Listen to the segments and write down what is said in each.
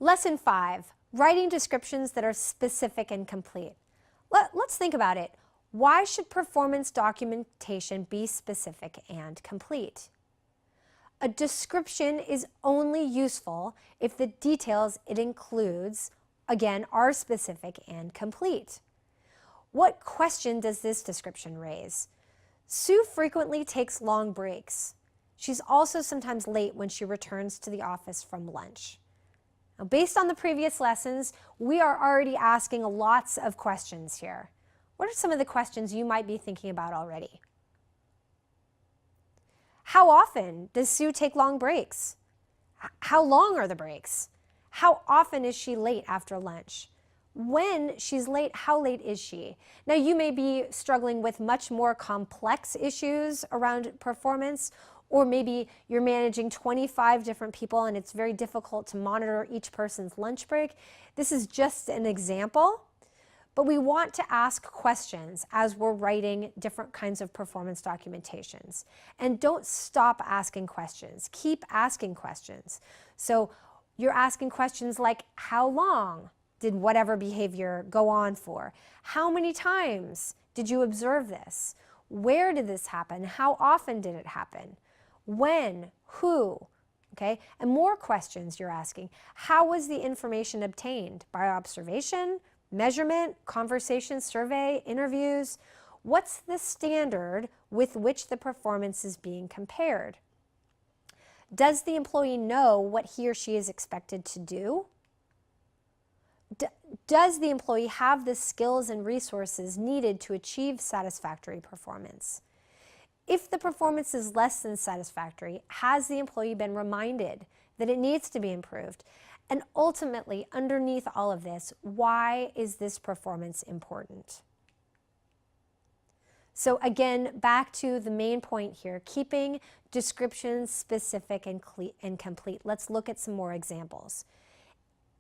Lesson 5, writing descriptions that are specific and complete. Let's think about it. Why should performance documentation be specific and complete? A description is only useful if the details it includes, again, are specific and complete. What question does this description raise? Sue frequently takes long breaks. She's also sometimes late when she returns to the office from lunch. Now, based on the previous lessons, we are already asking lots of questions here. What are some of the questions you might be thinking about already? How often does Sue take long breaks? How long are the breaks? How often is she late after lunch? When she's late, how late is she? Now, you may be struggling with much more complex issues around performance, or maybe you're managing 25 different people and it's very difficult to monitor each person's lunch break. This is just an example, but we want to ask questions as we're writing different kinds of performance documentations. And don't stop asking questions. Keep asking questions. So you're asking questions like, how long did whatever behavior go on for? How many times did you observe this? Where did this happen? How often did it happen? When? Who? Okay, and more questions you're asking. How was the information obtained? By observation, measurement, conversation, survey, interviews? What's the standard with which the performance is being compared? Does the employee know what he or she is expected to do? Does the employee have the skills and resources needed to achieve satisfactory performance? If the performance is less than satisfactory, has the employee been reminded that it needs to be improved? And ultimately, underneath all of this, why is this performance important? So again, back to the main point here, keeping descriptions specific and complete. Let's look at some more examples.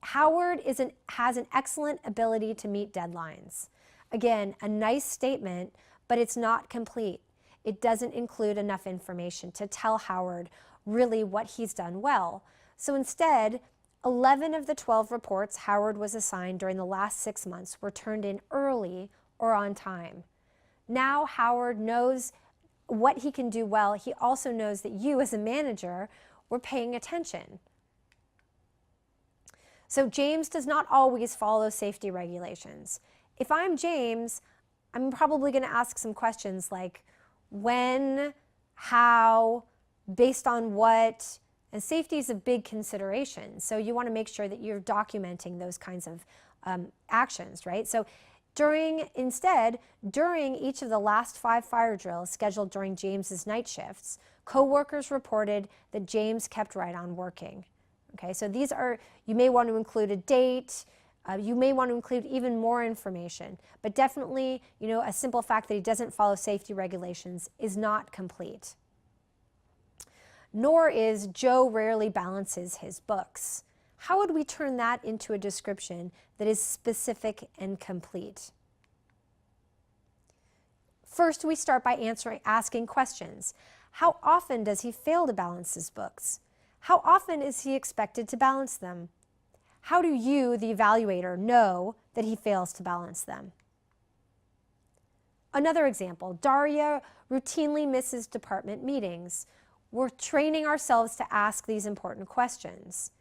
Howard has an excellent ability to meet deadlines. Again, a nice statement, but it's not complete. It doesn't include enough information to tell Howard really what he's done well. So instead, 11 of the 12 reports Howard was assigned during the last 6 months were turned in early or on time. Now Howard knows what he can do well. He also knows that you as a manager were paying attention. So James does not always follow safety regulations. If I'm James, I'm probably going to ask some questions like when, how, based on what, and safety is a big consideration. So you want to make sure that you're documenting those kinds of actions, right? So during each of the last 5 fire drills scheduled during James's night shifts, coworkers reported that James kept right on working. Okay, so these are, you may want to include a date, you may want to include even more information, but definitely, a simple fact that he doesn't follow safety regulations is not complete. Nor is Joe rarely balances his books. How would we turn that into a description that is specific and complete? First, we start by asking questions. How often does he fail to balance his books? How often is he expected to balance them? How do you, the evaluator, know that he fails to balance them? Another example, Daria routinely misses department meetings. We're training ourselves to ask these important questions.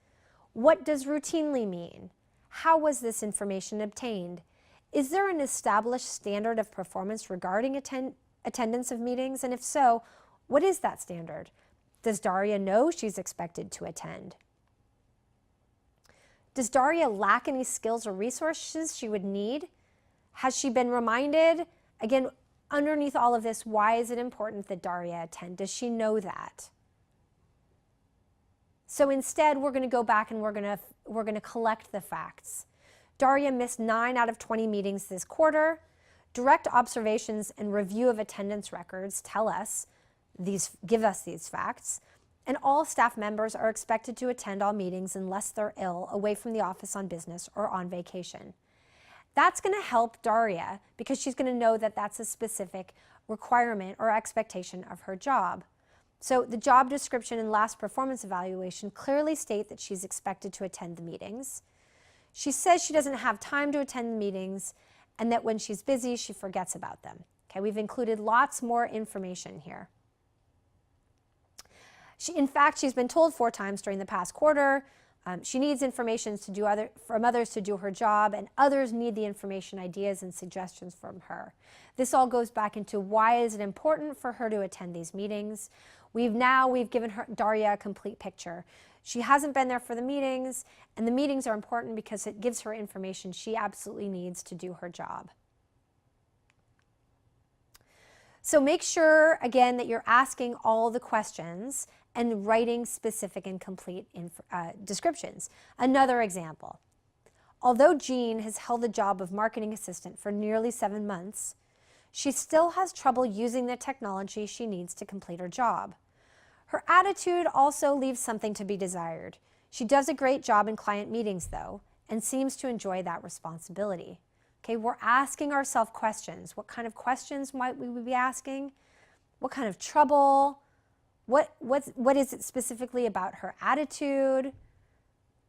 What does routinely mean? How was this information obtained? Is there an established standard of performance regarding attendance of meetings? And if so, what is that standard? Does Daria know she's expected to attend? Does Daria lack any skills or resources she would need? Has she been reminded? Again, underneath all of this, why is it important that Daria attend? Does she know that? So instead, we're going to go back and we're going to collect the facts. Daria missed 9 out of 20 meetings this quarter. Direct observations and review of attendance records give us these facts. And all staff members are expected to attend all meetings unless they're ill, away from the office on business, or on vacation. That's going to help Daria because she's going to know that that's a specific requirement or expectation of her job. So the job description and last performance evaluation clearly state that she's expected to attend the meetings. She says she doesn't have time to attend the meetings and that when she's busy, she forgets about them. Okay, we've included lots more information here. In fact, she's been told 4 times during the past quarter. She needs information from others to do her job, and others need the information, ideas, and suggestions from her. This all goes back into why is it important for her to attend these meetings. We've given Daria a complete picture. She hasn't been there for the meetings, and the meetings are important because it gives her information she absolutely needs to do her job. So make sure, again, that you're asking all the questions and writing specific and complete descriptions. Another example. Although Jean has held the job of marketing assistant for nearly 7 months, she still has trouble using the technology she needs to complete her job. Her attitude also leaves something to be desired. She does a great job in client meetings, though, and seems to enjoy that responsibility. Okay, we're asking ourselves questions. What kind of questions might we be asking? What kind of trouble? What is it specifically about her attitude?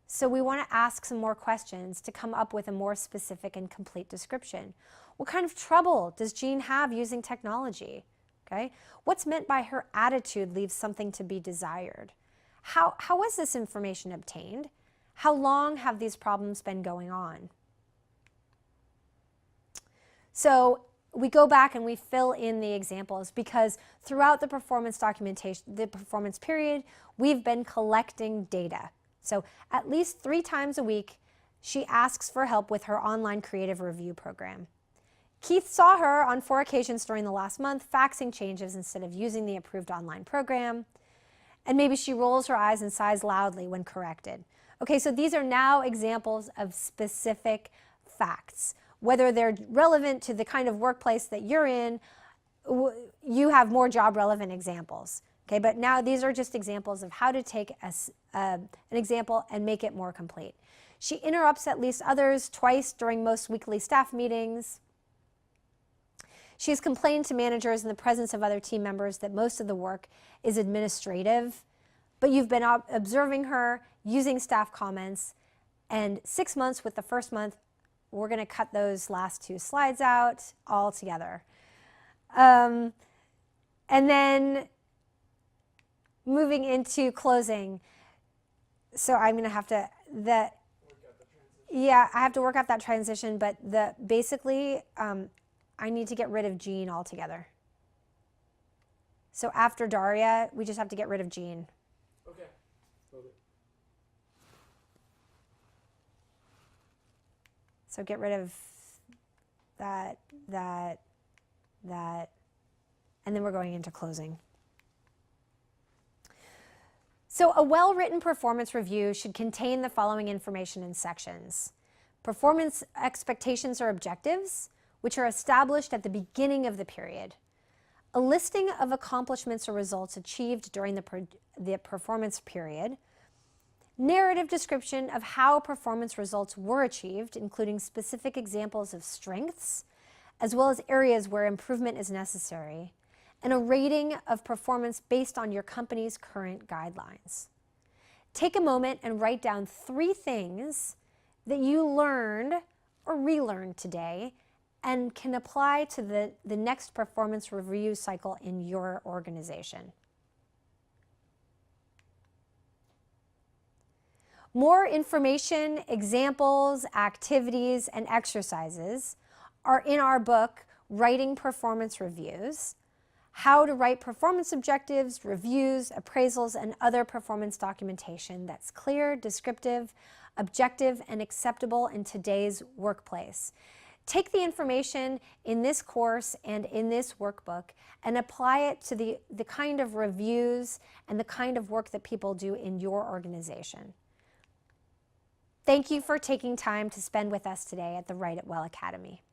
So we want to ask some more questions to come up with a more specific and complete description. What kind of trouble does Jean have using technology? Okay, what's meant by her attitude leaves something to be desired? How was this information obtained? How long have these problems been going on? So we go back and we fill in the examples because throughout the performance documentation, the performance period, we've been collecting data. So at least 3 times a week, she asks for help with her online creative review program. Keith saw her on 4 occasions during the last month, faxing changes instead of using the approved online program. And maybe she rolls her eyes and sighs loudly when corrected. Okay, so these are now examples of specific facts. Whether they're relevant to the kind of workplace that you're in, you have more job relevant examples. Okay, but now these are just examples of how to take an example and make it more complete. She interrupts at least others twice during most weekly staff meetings. She's complained to managers in the presence of other team members that most of the work is administrative, but you've been observing her using staff comments, and 6 months with the first month, we're going to cut those last 2 slides out all together. And then moving into closing. So I'm going to have to, I have to work out that transition, but basically, I need to get rid of Jean altogether. So after Daria, we just have to get rid of Jean. Okay. So get rid of that, and then we're going into closing. So a well-written performance review should contain the following information in sections. Performance expectations or objectives, which are established at the beginning of the period. A listing of accomplishments or results achieved during the performance period. Narrative description of how performance results were achieved, including specific examples of strengths, as well as areas where improvement is necessary, and a rating of performance based on your company's current guidelines. Take a moment and write down 3 things that you learned or relearned today and can apply to the next performance review cycle in your organization. More information, examples, activities, and exercises are in our book, Writing Performance Reviews, How to Write Performance Objectives, Reviews, Appraisals, and Other Performance Documentation that's clear, descriptive, objective, and acceptable in today's workplace. Take the information in this course and in this workbook and apply it to the kind of reviews and the kind of work that people do in your organization. Thank you for taking time to spend with us today at the Write It Well Academy.